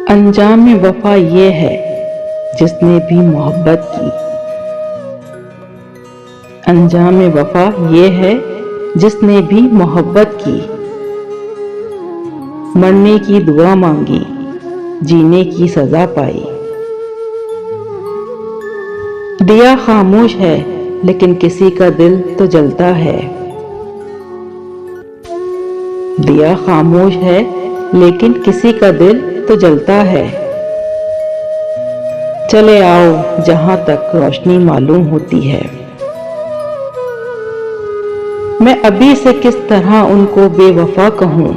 अंजाम वफा ये है जिसने भी मोहब्बत की। अंजाम वफा ये है जिसने भी मोहब्बत की। मरने की दुआ मांगी, जीने की सजा पाई। दिया खामोश है लेकिन किसी का दिल तो जलता है। दिया खामोश है लेकिन किसी का दिल तो जलता है। चले आओ जहां तक रोशनी मालूम होती है। मैं अभी से किस तरह उनको बेवफा कहूं।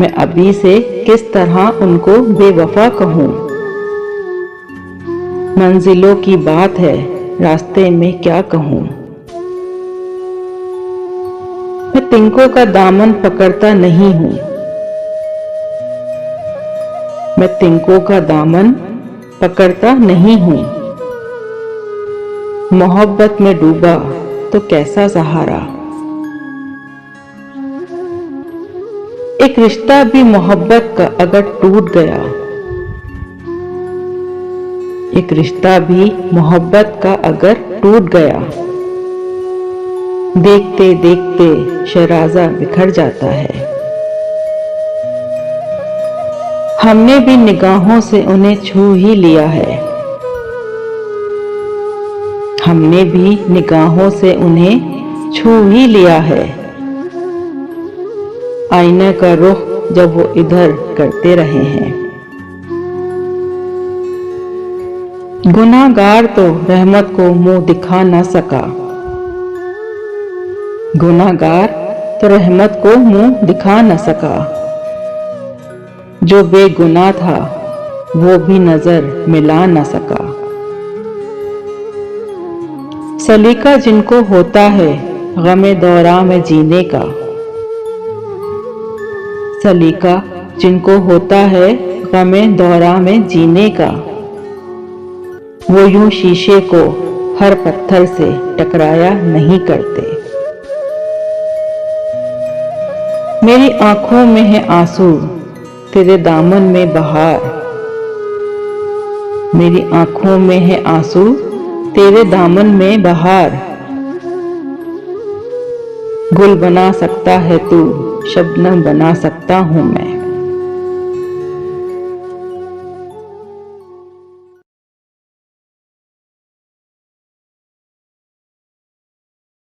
मैं अभी से किस तरह उनको बेवफा कहूं। मंजिलों की बात है, रास्ते में क्या कहूं। मैं तिनकों का दामन पकड़ता नहीं हूं। मैं तिनकों का दामन पकड़ता नहीं हूं। मोहब्बत में डूबा तो कैसा सहारा। एक रिश्ता भी मोहब्बत का अगर टूट गया। एक रिश्ता भी मोहब्बत का अगर टूट गया। देखते देखते शराजा बिखर जाता है। हमने भी निगाहों से उन्हें छू ही लिया है। हमने भी निगाहों से उन्हें छू ही लिया है। आईने का रुख जब वो इधर करते रहे हैं। गुनाहगार तो रहमत को मुंह दिखा ना सका। गुनाहगार तो रहमत को मुंह दिखा न सका। जो बेगुनाह था वो भी नजर मिला न सका। सलीका जिनको होता है गमे दौरा में जीने का। सलीका जिनको होता है गमे दौरा में जीने का। वो यूं शीशे को हर पत्थर से टकराया नहीं करते। मेरी आंखों में है आंसू, तेरे दामन में बहार। मेरी आंखों में है आंसू, तेरे दामन में बहार। गुल बना सकता है तू, शबनम बना सकता हूं मैं।